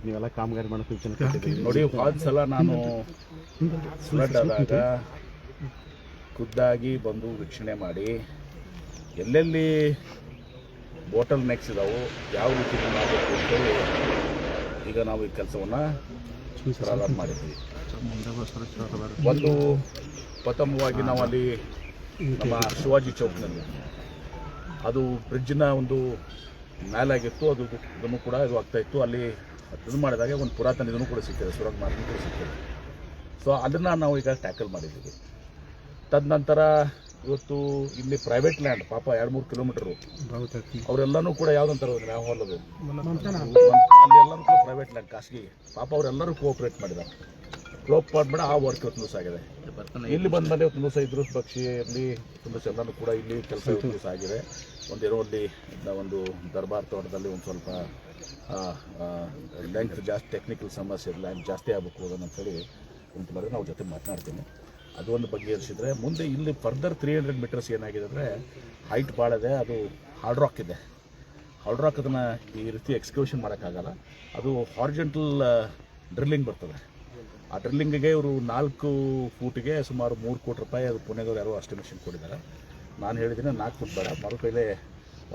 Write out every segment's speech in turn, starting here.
ನೀವೆಲ್ಲ ಕಾಮಗಾರಿ ಮಾಡೋ ಸೂಚನೆ ಕೊಟ್ಟಿದ್ದೀವಿ. ನೋಡಿ, ಹೋದ ಸಲ ನಾನು ಫ್ಲಡ್ ಆದಾಗ ಖುದ್ದಾಗಿ ಬಂದು ವೀಕ್ಷಣೆ ಮಾಡಿ ಎಲ್ಲೆಲ್ಲಿ ಬಾಟಲ್ ನೆಕ್ಸ್ ಇದಾವೆ, ಯಾವ ರೀತಿ ಮಾಡಬೇಕು ಅಂತೇಳಿ ಈಗ ನಾವು ಈ ಕೆಲಸವನ್ನು ಪ್ರಾರಂಭ ಮಾಡಿದ್ವಿ. ಒಂದು ಪ್ರಥಮವಾಗಿ ನಾವು ಅಲ್ಲಿ ನಮ್ಮ ಶಿವಾಜಿ ಚೌಕ್ನಲ್ಲಿ ಅದು ಬ್ರಿಡ್ಜಿನ ಒಂದು ಮೇಲಾಗಿತ್ತು, ಅದು ಇದನ್ನು ಕೂಡ ಇದು ಆಗ್ತಾಯಿತ್ತು. ಅಲ್ಲಿ ಇದು ಮಾಡಿದಾಗ ಒಂದು ಪುರಾತನ ಇದನ್ನು ಕೂಡ ಸಿಕ್ಕಿದೆ, ಸುರಂಗ ಮಾರ್ಗ ಕೂಡ ಸಿಕ್ಕಿದೆ. ಸೊ ಅದನ್ನು ನಾವು ಈಗ ಟ್ಯಾಕಲ್ ಮಾಡಿದ್ದೀವಿ. ತದನಂತರ ಇವತ್ತು ಇಲ್ಲಿ ಪ್ರೈವೇಟ್ ಲ್ಯಾಂಡ್ ಪಾಪ 2-3 ಕಿಲೋಮೀಟರು ಅವರೆಲ್ಲನೂ ಕೂಡ ಯಾವುದಂತಾರೆ ನಾವು ಹೊಲದು ಅಲ್ಲಿ ಎಲ್ಲರೂ ಕೂಡ ಪ್ರೈವೇಟ್ ಲ್ಯಾಂಡ್ ಖಾಸಗಿ ಪಾಪ ಅವರೆಲ್ಲರೂ ಕೋಆಪ್ರೇಟ್ ಮಾಡಿದ್ದಾರೆ. ಮಾಡ್ಬೇಡ ಆ ವರ್ಕ್ ಇವತ್ತು ದಿವಸ ಆಗಿದೆ. ಇಲ್ಲಿ ಬಂದ ಮೇಲೆ ಇವತ್ತು ದಿವಸ ಇದ್ರು ಪಕ್ಷಿ ಇರಲಿ ತುಂಬ ಎಲ್ಲನೂ ಕೂಡ ಇಲ್ಲಿ ಕೆಲಸ ಇವತ್ತು ದಿವಸ ಆಗಿದೆ. ಒಂದೇನೋ ಅಲ್ಲಿ ಒಂದು ದರ್ಬಾರ್ ತೋಟದಲ್ಲಿ ಒಂದು ಸ್ವಲ್ಪ ಲೆಂತ್ ಜಾಸ್ತಿ ಟೆಕ್ನಿಕಲ್ ಸಮಸ್ಯೆ ಲ್ಯಾಂಡ್ ಜಾಸ್ತಿ ಆಗಬೇಕು ಅದನ್ನಂತೇಳಿ ಕುಂತುಮರೆ ನಾವು ಜೊತೆ ಮಾತನಾಡ್ತೀನಿ. ಅದು ಒಂದು ಬಗೆಹರಿಸಿದ್ರೆ ಮುಂದೆ ಇಲ್ಲಿ ಫರ್ದರ್ 300 ಮೀಟರ್ಸ್ ಏನಾಗಿದೆ ಅಂದರೆ ಹೈಟ್ ಭಾಳ ಇದೆ, ಅದು ಹಾರ್ಡ್ ರಾಕ್ ಇದೆ. ಹಾರ್ಡ್ ರಾಕ್ ಅದನ್ನು ಈ ರೀತಿ ಎಕ್ಸ್ಕ್ಯೂಷನ್ ಮಾಡೋಕ್ಕಾಗಲ್ಲ, ಅದು ಹಾರ್ಜೆಂಟಲ್ ಡ್ರಿಲ್ಲಿಂಗ್ ಬರ್ತದೆ. ಆ ಡ್ರಿಲ್ಲಿಂಗಿಗೆ ಇವರು 4 ಫೂಟಿಗೆ ಸುಮಾರು 3 ಕೋಟಿ ರೂಪಾಯಿ ಅದು ಪುಣೆದವ್ರು ಯಾರೋ ಎಸ್ಟಿಮೇಷನ್ ಕೊಟ್ಟಿದ್ದಾರೆ. ನಾನು ಹೇಳಿದ್ದೀನಿ 4 ಫುಟ್ ಬೇಡ, ಮರುಕೈಲೇ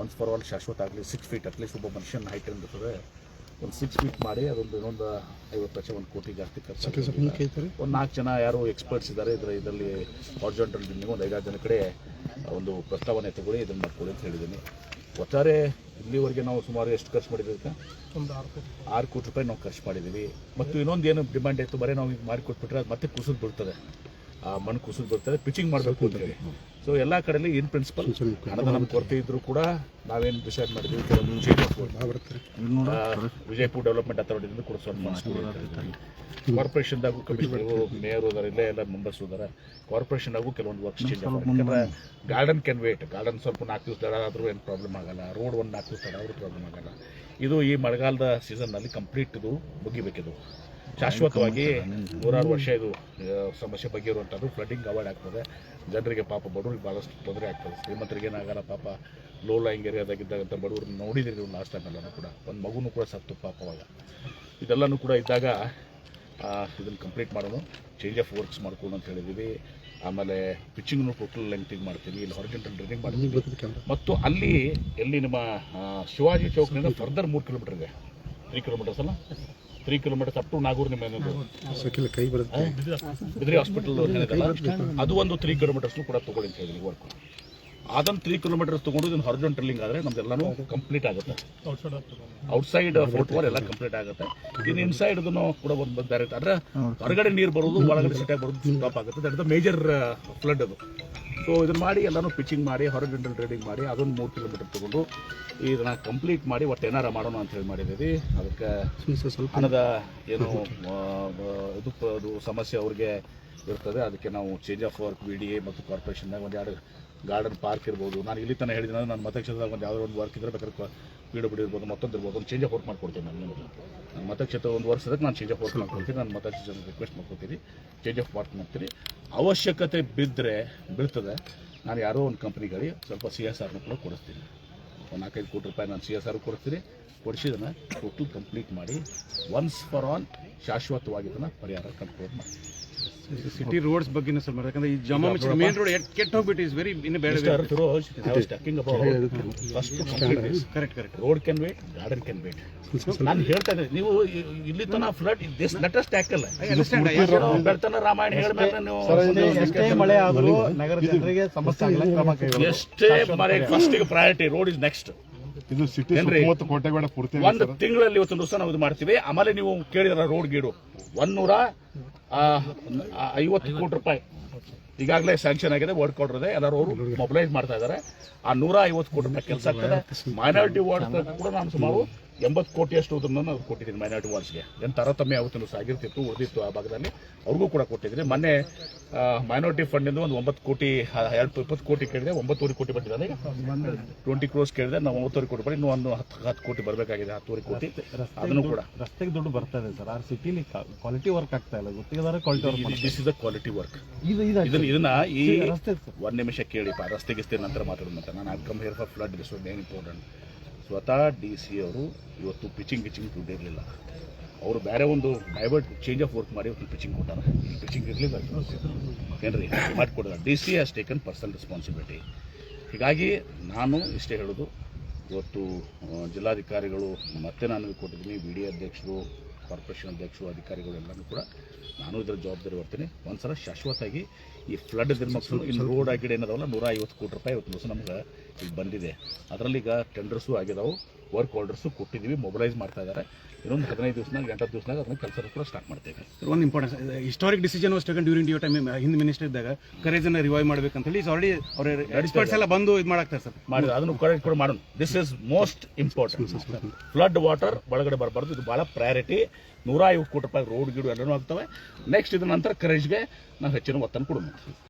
ಒನ್ಸ್ ಫಾರ್ ಆಲ್ ಶಾಶ್ವತ ಆಗಲಿ 6 ಫೀಟ್ ಅಟ್ಲೀಸ್ಟ್ ಒಬ್ಬ ಮನುಷ್ಯನ ಹೈಟ್ ಇರ್ತದೆ, ಒಂದು 6 ಫೀಟ್ ಮಾಡಿ ಅದೊಂದು ಇನ್ನೊಂದು 50 ಲಕ್ಷ 1 ಕೋಟಿ ಜಾಸ್ತಿ ಖರ್ಚು. ಒಂದು 4 ಜನ ಯಾರು ಎಕ್ಸ್ಪರ್ಟ್ಸ್ ಇದ್ದಾರೆ ಇದರಲ್ಲಿ ಹಾರ್ಜೆಂಟಲ್ ಡ್ರಿಲ್ಲಿಂಗ್ ಒಂದು 5-6 ಜನ ಕಡೆ ಒಂದು ಪ್ರಸ್ತಾವನೆ ತಗೊಳ್ಳಿ ಇದನ್ನು ಮಾಡ್ಕೊಳ್ಳಿ ಅಂತ ಹೇಳಿದ್ದೀನಿ. ಒಟ್ಟಾರೆ ಇಲ್ಲಿವರೆಗೆ ನಾವು ಸುಮಾರು ಎಷ್ಟು ಖರ್ಚು ಮಾಡಿದ್ದೀವಿ? ಒಂದು 6 ಕೋಟಿ ರೂಪಾಯಿ ನಾವು ಖರ್ಚು ಮಾಡಿದ್ದೀವಿ. ಮತ್ತು ಇನ್ನೊಂದು ಏನು ಡಿಮ್ಯಾಂಡ್ ಇತ್ತು, ಬರೀ ನಾವು ಈಗ ಮಾಡಿಕೊಟ್ಬಿಟ್ರೆ ಅದು ಮತ್ತೆ ಕುಸಿದು ಬೀಳ್ತದೆ, ಆ ಮಣ್ಣು ಕುಸಿದು ಬೀಳ್ತದೆ, ಪಿಚಿಂಗ್ ಮಾಡಬೇಕು ಅಂತ ಹೇಳಿ. ಸೊ ಎಲ್ಲ ಕಡೆಯಲ್ಲಿ ಇನ್ ಪ್ರಿನ್ಸಿಪಲ್ ಹಣದ ನಮ್ಮ ಕೊರತೆ ಇದ್ದರೂ ಕೂಡ ನಾವೇನು ಡಿಸೈಡ್ ಮಾಡಿದ್ವಿ, ಕೆಲವೊಂದು ವಿಜಯಪುರ ಡೆವಲಪ್ಮೆಂಟ್ ಅಥಾರಿಟಿಯಿಂದ ಕೂಡ ಸ್ವಲ್ಪ ಕಾರ್ಪೊರೇಷನ್ದಾಗೂ ಕಮಿಷನರು ಮೇಯರ್ ಹೋದಾರ, ಇಲ್ಲೇ ಎಲ್ಲ ಮೆಂಬರ್ಸ್ ಹೋದಾರ, ಕಾರ್ಪೊರೇಷನ್ದಾಗೂ ಕೆಲವೊಂದು ವರ್ಕ್ ಚೇಂಜ್ ಯಾಕಂದ್ರೆ ಗಾರ್ಡನ್ ಕ್ಯಾನ್ ವೇಟ್. ಗಾರ್ಡನ್ ಸ್ವಲ್ಪ 4 ದಿವಸ ತಡ ಆದರೂ ಏನು ಪ್ರಾಬ್ಲಮ್ ಆಗಲ್ಲ, ರೋಡ್ ಒಂದು 4 ದಿವಸ ತಡ ಆದರೂ ಪ್ರಾಬ್ಲಮ್ ಆಗಲ್ಲ. ಇದು ಈ ಮಳೆಗಾಲದ ಸೀಸನ್ನಲ್ಲಿ ಕಂಪ್ಲೀಟ್ ಇದು ಮುಗಿಬೇಕಿದು ಶಾಶ್ವತವಾಗಿ 100 ವರ್ಷ ಇದು ಸಮಸ್ಯೆ ಬಗೆಯಿರುವಂಥದ್ದು. ಫ್ಲಡ್ಡಿಂಗ್ ಅವಾಯ್ಡ್ ಆಗ್ತದೆ, ಜನರಿಗೆ ಪಾಪ ಬಡವರಿಗೆ ಭಾಳಷ್ಟು ತೊಂದರೆ ಆಗ್ತದೆ. ಶ್ರೀಮಂತರಿಗೆ ಏನಾಗಲ್ಲ, ಪಾಪ ಲೋ ಲೈಂಗ್ ಏರಿಯಾದಾಗಿದ್ದಾಗಂತ ಬಡವ್ರನ್ನ ನೋಡಿದಿರಿ ನೀವು ಲಾಸ್ಟ್ ಟೈಮೆಲ್ಲನೂ ಕೂಡ. ಒಂದು ಮಗುನೂ ಕೂಡ ಸತ್ತು ಪಾಪವಾಗ. ಇದೆಲ್ಲನೂ ಕೂಡ ಇದ್ದಾಗ ಇದನ್ನು ಕಂಪ್ಲೀಟ್ ಮಾಡೋಣ, ಚೇಂಜ್ ಆಫ್ ವರ್ಕ್ಸ್ ಮಾಡ್ಕೊಂಡು ಅಂತ ಹೇಳಿದ್ದೀವಿ. ಆಮೇಲೆ ಪಿಚ್ಚಿಂಗ್ನು ಟೋಟಲ್ ಲೆಂಗ್ತಿಗೆ ಮಾಡ್ತೀವಿ, ಇಲ್ಲಿ ಹಾರಿಜಾಂಟಲ್ ಡ್ರಿಲ್ಲಿಂಗ್ ಮಾಡ್ತೀವಿ. ಮತ್ತು ಅಲ್ಲಿ ಎಲ್ಲಿ ನಿಮ್ಮ ಶಿವಾಜಿ ಚೌಕ್ನಿಂದ ಫರ್ದರ್ 3 ಕಿಲೋಮೀಟರ್ ಇದೆ, 3 ಕಿಲೋಮೀಟರ್ಸ್ ಅಲ್ಲ, 3 ಕಿಲೋಮೀಟರ್ಸ್ ಅಪ್ ಟು ನಾಗೂರು. ನಿಮ್ಮ ಬಿದ್ರಿ ಹಾಸ್ಪಿಟಲ್ ಅದು ಒಂದು 3 ಕಿಲೋಮೀಟರ್ಸ್ನು ಕೂಡ ತೊಗೊಳ್ಳಿ ಅಂತ ಹೇಳಿದ್ವಿ ವರ್ಕ್. ಅದನ್ನು 3 ಕಿಲೋಮೀಟರ್ಸ್ ತೊಗೊಂಡು ಇದನ್ನು ಹಾರಿಜಾಂಟಲಿಂಗ್ ಆದರೆ ನಮ್ದೆಲ್ಲನೂ ಕಂಪ್ಲೀಟ್ ಆಗುತ್ತೆ. ಔಟ್ಸೈಡ್ ಫೋರ್ಟ್ ವಾಲ್ ಎಲ್ಲ ಕಂಪ್ಲೀಟ್ ಆಗುತ್ತೆ. ಇನ್ನು ಇನ್ಸೈಡ್ ಇದನ್ನು ಕೂಡ ಒಂದು ಬೇರೆ ಆದರೆ ಹೊರಗಡೆ ನೀರು ಬರೋದು, ಒಳಗಡೆ ಸಿಟಿಯಾಗಿ ಬರೋದು ಸ್ಟಾಪ್ ಆಗುತ್ತೆ. That is the major flood ಅದು. ಸೊ ಇದನ್ನು ಮಾಡಿ ಎಲ್ಲನೂ ಪಿಚಿಂಗ್ ಮಾಡಿ ಹಾರಿಜಾಂಟಲ್ ಡ್ರಿಲ್ಲಿಂಗ್ ಮಾಡಿ ಅದೊಂದು 3 ಕಿಲೋಮೀಟರ್ ತೊಗೊಂಡು ಇದನ್ನು ಕಂಪ್ಲೀಟ್ ಮಾಡಿ ಒಟ್ಟು ಏನಾರ ಮಾಡೋಣ ಅಂತ ಹೇಳಿ ಮಾಡಿದ್ದೀವಿ. ಅದಕ್ಕೆ ಹಣದ ಏನು ಅದು ಸಮಸ್ಯೆ ಅವ್ರಿಗೆ ಇರ್ತದೆ. ಅದಕ್ಕೆ ನಾವು ಚೇಂಜ್ ಆಫ್ ವರ್ಕ್ VDA ಮತ್ತು ಕಾರ್ಪೊರೇಷನ್ನಾಗ ಒಂದು 2 ಗಾರ್ಡನ್ ಪಾರ್ಕ್ ಇರ್ಬೋದು. ನಾನು ಇಲ್ಲಿ ತನಕ ಹೇಳಿದ್ದೀನಿ, ನನ್ನ ಮತಕ್ಷೇತ್ರದಾಗ ಒಂದು ಯಾವುದೋ ಒಂದು ವರ್ಕ್ ಇದ್ದರೆ ಬೇಕಾದ್ರೆ PWD ಇರ್ಬೋದು, ಮತ್ತೊಂದು ಇರ್ಬೋದು, ಒಂದು ಚೇಂಜ್ ಆಫ್ ವರ್ಕ್ ಮಾಡ್ಕೊಡ್ತೀನಿ. ನನ್ನ ಮತಕ್ಷೇತ್ರ ಒಂದು ವರ್ಷ ಅದಕ್ಕೆ ನಾನು ಚೇಂಜ್ ಆಫ್ ವರ್ಕ್ ಮಾಡ್ಕೊಡ್ತೀನಿ. ನನ್ನ ಮತಕ್ಷೇತ್ರ ರಿಕ್ವೆಸ್ಟ್ ಮಾಡ್ಕೊತೀನಿ, ಚೇಂಜ್ ಆಫ್ ವರ್ಕ್ ಮಾಡ್ತೀನಿ. ಅವಶ್ಯಕತೆ ಬೀಳ್ತದೆ, ನಾನು ಯಾರೋ ಒಂದು ಕಂಪ್ನಿಗಳಿಗೆ ಸ್ವಲ್ಪ CSRನೂ ಕೂಡ ಕೊಡಿಸ್ತೀನಿ. ಒಂದು 4-5 ಕೋಟಿ ರೂಪಾಯಿ ನಾನು CSR ಕೊಡ್ತೀನಿ. ಕೊಡಿಸಿದನ್ನು ಟೋಟಲ್ ಕಂಪ್ಲೀಟ್ ಮಾಡಿ ಒನ್ಸ್ ಫಾರ್ ಆಲ್ ಶಾಶ್ವತವಾಗಿ ಇದನ್ನು ಪರಿಹಾರ ಕಂಡುಕೊಳ್ಳೋದು ಮಾಡ್ತೀನಿ. ಸಿಟಿ ರೋಡ್ಸ್ ಬಗ್ಗೆ ಸರ್, ಯಾಕಂದ್ರೆ ಈ ಜಾಮಾ ಮೇನ್ ರೋಡ್ ಕೆಟ್ಟ ಹೋಗ್ಬಿಟ್ಟು is very in bad way. Correct road can wait, garden can wait. ನಾನು ಹೇಳ್ತಾ ಇದ್ದೀನಿ, ನೀವು ಇಲ್ಲಿ ತನಕ flood this let us tackle. ಬೆಳ್ತನ ರಾಮಾಯಣ ಹೇಳಿದ್ಮೇಲೆ ನೀವು ಎಷ್ಟೇ ಮಳೆ ಆದರೂ ನಗರ ಜನರಿಗೆ ಸಮಸ್ಯೆ ಆಗಿಲ್ಲ, ಕ್ರಮ ಕೈಗೊಳ್ಳಿ. ಎಷ್ಟೇ ಮಳೆ first priority, road is next. ಇದು ಸಿಟಿ ಸುತ್ತಮುತ್ತ ಕೋಟೆಗಳ ಪೂರ್ತಿ ಒಂದು ತಿಂಗಳಲ್ಲಿ ಇವತ್ತು ದಿವಸ ನಾವು ಇದು ಮಾಡ್ತೀವಿ. ಆಮೇಲೆ ನೀವು ಕೇಳಿದ್ರ ರೋಡ್ ಗೀಡು 150 ಕೋಟಿ ರೂಪಾಯಿ ಈಗಾಗಲೇ ಸ್ಯಾಂಕ್ಷನ್ ಆಗಿದೆ, ವರ್ಕ್ ಆರ್ಡರ್ ಇದೆ, ಎಲ್ಲರೂ ಅವರು ಮೊಬಿಲೈಸ್ ಮಾಡ್ತಾ ಇದ್ದಾರೆ. ಆ 150 ಕೋಟಿ ರೂಪಾಯಿ ಕೆಲಸ ಆಗ್ತದೆ. ಮೈನಾರಿಟಿ ವಾರ್ಡ್ ಕೂಡ ನಾನು ಸುಮಾರು 80 ಕೋಟಿಯಷ್ಟು ಅದನ್ನು ಕೊಟ್ಟಿದ್ದೀನಿ ಮೈನಾರಿಟಿ ವಾರ್ಡ್ಸ್ಗೆ. ಏನು ತಾರತಮ್ಯ ಅವತ್ತು ಆಗಿರ್ತಿತ್ತು, ಉಳಿದಿತ್ತು ಆ ಭಾಗದಲ್ಲಿ, ಅವ್ರಿಗೂ ಕೂಡ ಕೊಟ್ಟಿದ್ದೀನಿ. ಮೊನ್ನೆ ಮೈನಾರಿಟಿ ಫಂಡಿಂದ ಒಂದು 9 ಕೋಟಿ 20 ಕೋಟಿ ಕೇಳಿದೆ, 9.5 ಕೋಟಿ ಬಂದಿದೆ. 20 ಕ್ರೋರ್ಸ್ ಕೇಳಿದೆ, ನಾವು 9.5 ಕೋಟಿ ಬರೀ ಇನ್ನೂ ಒಂದು 10 ಕೋಟಿ ಬರಬೇಕಾಗಿದೆ, 10.5 ಕೋಟಿ. ಅದನ್ನು ಕೂಡ ರಸ್ತೆಗೆ ದುಡ್ಡು ಬರ್ತಾ ಇದೆ ಸರ್. ಆ ಸಿಟಿಲಿ ಕ್ವಾಲಿಟಿ ವರ್ಕ್ ಆಗ್ತಾ ಇಲ್ಲ, ಗೊತ್ತಿದ್ದಾರೆ quality work. This is the quality work. ಇದನ್ನ ಈ 1 ನಿಮಿಷ ಕೇಳಿಪ್ಪ, ರಸ್ತೆಗೆ ನಂತರ ಮಾತಾಡೋದಂತ. ನಾನು I come here for flood, this was very important. ಸ್ವತಃ DC ಅವರು ಇವತ್ತು ಪಿಚಿಂಗ್ ದುಡ್ಡು ಇರಲಿಲ್ಲ. ಅವರು ಬೇರೆ ಒಂದು ಡೈವರ್ಟ್ ಚೇಂಜ್ ಆಫ್ ವರ್ಕ್ ಮಾಡಿ ಒಂದು ಪಿಚಿಂಗ್ ಕೊಟ್ಟಾರ ಪಿಚಿಂಗ್ ಇರಲಿಲ್ಲ ಏನ್ರಿ ಮಾಡಿಕೊಡೋದು D C has taken personal responsibility. ಹೀಗಾಗಿ ನಾನು ಇಷ್ಟೇ ಹೇಳೋದು, ಇವತ್ತು ಜಿಲ್ಲಾಧಿಕಾರಿಗಳು ಮತ್ತೆ ನಾನು ಕೊಟ್ಟಿದ್ದೀನಿ, ಬಿ ಡಿ ಅಧ್ಯಕ್ಷರು, ಕಾರ್ಪೊರೇಷನ್ ಅಧ್ಯಕ್ಷರು, ಅಧಿಕಾರಿಗಳು ಎಲ್ಲರೂ ಕೂಡ ನಾನು ಇದರ ಜವಾಬ್ದಾರಿ ಬರ್ತೀನಿ. ಒಂದ್ಸಲ ಶಾಶ್ವತವಾಗಿ ಈ ಫ್ಲಡ್ ನಿರ್ಮಕ್ಸು ಇನ್ನು ರೋಡ್ ಆಗಿಡ ಏನದಾವಲ್ಲ 150 ಕೋಟಿ ರೂಪಾಯಿ ಇವತ್ತು ದಿವಸ ನಮ್ಗೆ ಈಗ ಬಂದಿದೆ. ಅದರಲ್ಲಿ ಈಗ ಟೆಂಡರ್ಸು ಆಗಿದಾವೆ, ವರ್ಕ್ ಆರ್ಡರ್ಸು ಕೊಟ್ಟಿದ್ದೀವಿ, ಮೊಬಿಲೈಸ್ ಮಾಡ್ತಾ ಇದ್ದಾರೆ. ಇನ್ನೊಂದು 15 ದಿವಸನಾಗ 8 ದಿವಸನಾಗ ಅದನ್ನ ಕೆಲಸ ಕೂಡ ಸ್ಟಾರ್ಟ್ ಮಾಡ್ತೇವೆ. ಒಂದು important historic decision was taken during your time ಹಿಂದೆ ಮಿನಿಸ್ಟರ್ ಇದ್ದಾಗ ಕರೇಜನ್ನು ರಿವೈವ್ ಮಾಡ್ಬೇಕಂತ ಹೇಳಿ ಆಲ್ರೆಡಿ ಅವ್ರ ಎಕ್ಸ್ಪರ್ಟ್ಸ್ ಎಲ್ಲ ಬಂದು ಇದು ಮಾಡಾಕ್ತಾರೆ ಸರ್. ಮಾಡಿದ್ರೆ ಅದನ್ನು ಕರೆಕ್ಟ್ ಕೂಡ ಮಾಡೋಣ. This is most important. Flood water ಒಳಗಡೆ ಬರಬಾರ್ದು, ಇದು ಭಾಳ ಪ್ರಯಾರಿಟಿ. 150 ಕೋಟಿ ರೂಪಾಯಿ ರೋಡ್ ಗಿಡು ಎಲ್ಲನೂ ಆಗ್ತವೆ. ನೆಕ್ಸ್ಟ್ ಇದ್ರ ನಂತರ ಕರೇಜ್ಗೆ ನಾವು ಹೆಚ್ಚಿನ ಒತ್ತನ್ನು ಕೊಡೋಣ.